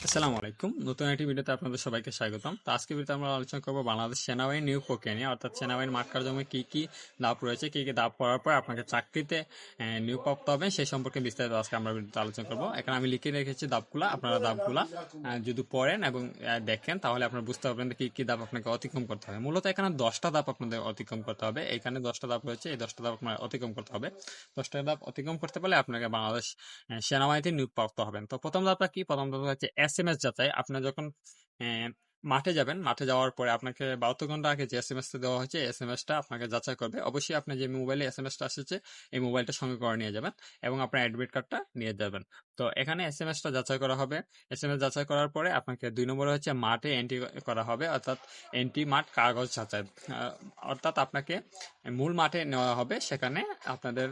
আসসালামু আলাইকুম। নতুন একটি ভিডিওতে আপনাদের সবাইকে স্বাগতম। তো আজকে ভিডিওতে আমরা আলোচনা করব বাংলাদেশ সেনাবাহিনী নিয়োগ প্রক্রিয়া নিয়ে, অর্থাৎ সেনাবাহিনী মাঠ কার্যক্রমে কি কি ধাপ রয়েছে, কি কি ধাপ করার পর আপনাকে চাকরিতে নিয়োগপ্রাপ্ত হবে সেই সম্পর্কে বিস্তারিত আজকে আমরা ভিডিওতে আলোচনা করব। এখানে আমি লিখে রেখেছি ধাপগুলা, আপনারা ধাপগুলা যদি পড়েন এবং দেখেন তাহলে আপনারা বুঝতে পারবেন কি কি ধাপ আপনাকে অতিক্রম করতে হবে। মূলত এখানে 10টা ধাপ আপনাদের অতিক্রম করতে হবে। এখানে 10টা ধাপ রয়েছে, এই 10টা ধাপ আপনার অতিক্রম করতে হবে। 10টা ধাপ অতিক্রম করতে পারলে আপনাকে বাংলাদেশ সেনাবাহিনীতে নিয়োগপ্রাপ্ত হবেন। তো প্রথম ধাপটা কি? প্রথম ধাপ হচ্ছে এসএমএস যাচাই। আপনি যখন মাঠে যাবেন, মাঠে যাওয়ার পরে আপনাকে 72 ঘন্টা আগে যে এসএমএস টা দেওয়া হয়েছে, এসএমএস টা আপনাকে যাচাই করবে। অবশ্যই আপনি যে মোবাইলে এসএমএস টা এসেছে এই মোবাইলটা সঙ্গে করে নিয়ে যাবেন এবং আপনার অ্যাডমিট কার্ডটা নিয়ে যাবেন। তো এখানে এসএমএস টা যাচাই করা হবে। এসএমএস যাচাই করার পরে আপনাকে 2 নম্বরে হচ্ছে মাঠে এন্ট্রি করা হবে, অর্থাৎ এন্ট্রি মাঠ কাগজ যাচাই। অর্থাৎ আপনাকে মূল মাঠে নেওয়া হবে, সেখানে আপনাদের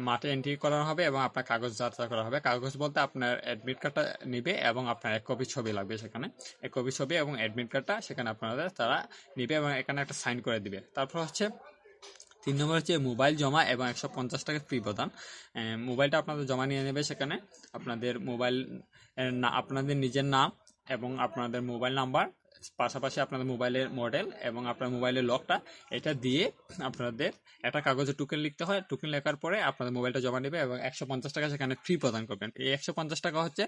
মাঠে এন্ট্রি করানো হবে এবং আপনার কাগজ যাচাই করা হবে। কাগজ বলতে আপনার অ্যাডমিট কার্ডটা নিবে এবং আপনার 1 কপি ছবি লাগবে। সেখানে 1 কপি ছবি এবং অ্যাডমিট কার্ডটা সেখানে আপনাদের তারা নিবে এবং এখানে একটা সাইন করে দিবে। তারপর হচ্ছে 3 নম্বর হচ্ছে মোবাইল জমা এবং 150 টাকা ফি প্রদান। মোবাইলটা আপনাদের জমা নিয়ে নেবে। সেখানে আপনাদের মোবাইল আপনাদের নিজের নাম এবং আপনাদের মোবাইল নাম্বার, পাশাপাশি আপনাদের মোবাইলের মডেল এবং আপনার মোবাইলের লকটা, এটা দিয়ে আপনাদের একটা কাগজে টোকেন লিখতে হয়। টোকেন লেখার পরে আপনাদের মোবাইলটা জমা নেবে এবং 150 টাকা সেখানে ফ্রি প্রদান করবেন। এই 150 টাকা হচ্ছে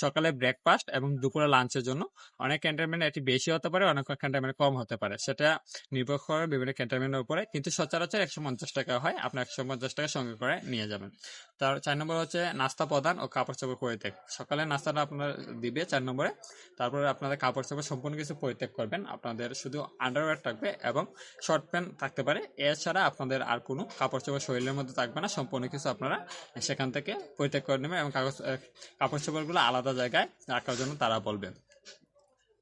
সকালে ব্রেকফাস্ট এবং দুপুরে লাঞ্চের জন্য। অনেক ক্যান্টনমেন্ট এটি বেশি হতে পারে, অনেক ক্যান্টনমেন্ট কম হতে পারে, সেটা নির্ভর করে বিভিন্ন ক্যান্টনমেন্টের উপরে, কিন্তু সচরাচর 150 টাকা হয়। আপনি 150 টাকা সঙ্গে করে নিয়ে যাবেন। তার 4 নম্বর হচ্ছে নাস্তা প্রদান ও কাপড় চোপড় পরিত্যাগ। সকালে নাস্তাটা আপনার দিবে 4 নম্বরে। তারপরে আপনাদের কাপড় চোপড় সম্পূর্ণ কিছু পরিত্যাগ করবেন। আপনাদের শুধু আন্ডারওয়্যার থাকবে এবং শর্ট প্যান্ট থাকতে পারে। এছাড়া আপনাদের আর কোনো কাপড় চোপড় শরীরের মধ্যে থাকবে না। সম্পূর্ণ কিছু আপনারা সেখান থেকে পরিত্যাগ করে নেবেন এবং কাপড় চোপড়গুলো আলাদা জায়গায় রাখার জন্য তারা বলবে।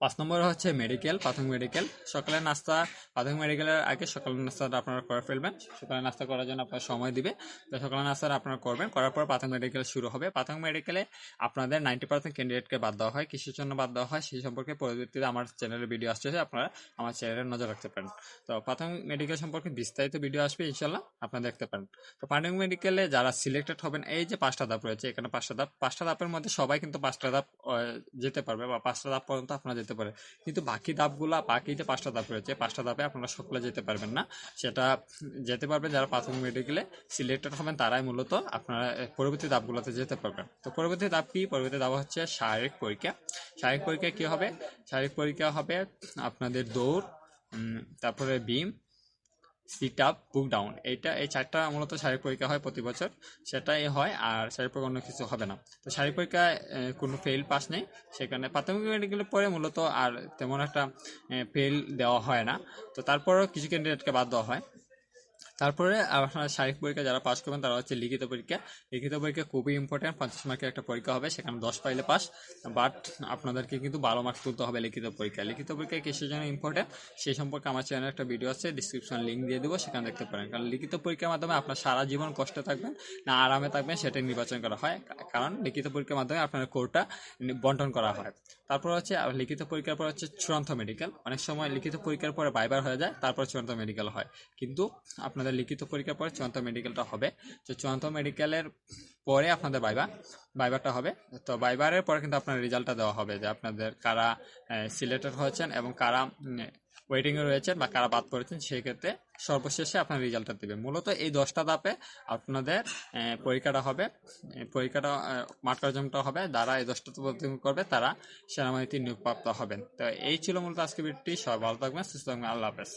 5 নম্বর হচ্ছে মেডিকেল, প্রাথমিক মেডিকেল। সকালের নাস্তা, প্রাথমিক মেডিকেলের আগে সকালের নাস্তাটা আপনারা করে ফেলবেন। সকালের নাস্তা করার জন্য আপনার সময় দিবে, তো সকালের নাস্তাটা আপনারা করবেন। করার পর প্রাথমিক মেডিকেল শুরু হবে। প্রাথমিক মেডিকেলে আপনাদের 90% ক্যান্ডিডেটকে বাদ দেওয়া হয়। কিসের জন্য বাদ দেওয়া হয় সেই সম্পর্কে পরবর্তীতে আমার চ্যানেলের ভিডিও আসছে, আপনারা আমার চ্যানেলে নজর রাখতে পারেন। তো প্রাথমিক মেডিকেল সম্পর্কে বিস্তারিত ভিডিও আসবে ইনশাল্লাহ, আপনারা দেখতে পারেন। তো প্রাথমিক মেডিকেলে যারা সিলেক্টেড হবেন, এই যে 5টা ধাপ রয়েছে, এখানে 5টা ধাপের মধ্যে সবাই কিন্তু 5টা ধাপ যেতে পারবে বা 5টা ধাপ পর্যন্ত আপনারা যেতে পারে, কিন্তু বাকি ধাপগুলা, বাকি যে 5টা ধাপ রয়েছে, 5টা ধাপে আপনারা সকলে যেতে পারবেন না। সেটা যেতে পারবেন যারা প্রাথমিক মেডিকেলে সিলেক্টেড হবেন, তারাই মূলত আপনারা পরবর্তী ধাপগুলোতে যেতে পারবেন। তো পরবর্তী ধাপ কি? পরবর্তী ধাপ হচ্ছে শারীরিক পরীক্ষা। শারীরিক পরীক্ষা কি হবে? শারীরিক পরীক্ষা হবে আপনাদের দৌড়, তারপরে বিম, সিট আপ, বুক ডাউন। এই 4টা মূলত শারীরিক পরীক্ষা হয় প্রতি বছর, সেটাই হয়। আর শারীরিক পরীক্ষা অন্য কিছু হবে না। তো শারীরিক পরীক্ষায় কোনো ফেল পাস নেই। সেখানে প্রাথমিক মেডিকেলের পরে মূলত আর তেমন একটা ফেল দেওয়া হয় না। তো তারপরেও কিছু ক্যান্ডিডেটকে বাদ দেওয়া হয়। তারপরে আপনার শারীরিক পরীক্ষা যারা পাস করবেন তারা হচ্ছে লিখিত পরীক্ষা। লিখিত পরীক্ষা খুবই ইম্পর্টেন্ট, 50 মার্কের একটা পরীক্ষা হবে, সেখানে 10 পাইলে পাস। বাট আপনাদেরকে কিন্তু 12 মার্ক তুলতে হবে লিখিত পরীক্ষা। লিখিত পরীক্ষা কিসের জন্য ইম্পর্টেন্ট সেই সম্পর্কে আমার চ্যানেলে একটা ভিডিও আছে, ডিসক্রিপশন লিঙ্ক দিয়ে দেবো, সেখানে দেখতে পারেন। কারণ লিখিত পরীক্ষার মাধ্যমে আপনার সারা জীবন কষ্টে থাকবেন না আরামে থাকবেন সেটাই নির্বাচন করা হয়, কারণ লিখিত পরীক্ষার মাধ্যমে আপনার কোর্সটা বন্টন করা হয়। তারপর হচ্ছে লিখিত পরীক্ষার পর হচ্ছে চূড়ান্ত মেডিকেল। অনেক সময় লিখিত পরীক্ষার পরে বাইবার হয়ে যায়, তারপর চূড়ান্ত মেডিকেল হয়, কিন্তু আপনাদের লিখিত পরীক্ষার পরে চূড়ান্ত মেডিকেলটা হবে। তো চূড়ান্ত মেডিকেলের পরে আপনাদের বাইবারটা হবে। তো বাইবারের পরে কিন্তু আপনার রেজাল্টটা দেওয়া হবে যে আপনাদের কারা সিলেক্টেড হয়েছেন এবং কারা ওয়েটিংয়ে রয়েছেন বা কারা বাদ পড়েছেন। সেই ক্ষেত্রে সর্বশেষে আপনার রেজাল্টটা দেবে। মূলত এই 10টা ধাপে আপনাদের পরীক্ষাটা হবে। পরীক্ষাটা মাঠ কার্যক্রমটা হবে, যারা এই 10টা অতিক্রম করবে তারা সেনাবাহিনীতে নিয়োগপ্রাপ্ত হবেন। তো এই ছিল মূলত আজকে ভিডিওটি। সবাই ভালো থাকবেন, সুস্থ থাকবেন। আল্লাহ হাফেজ।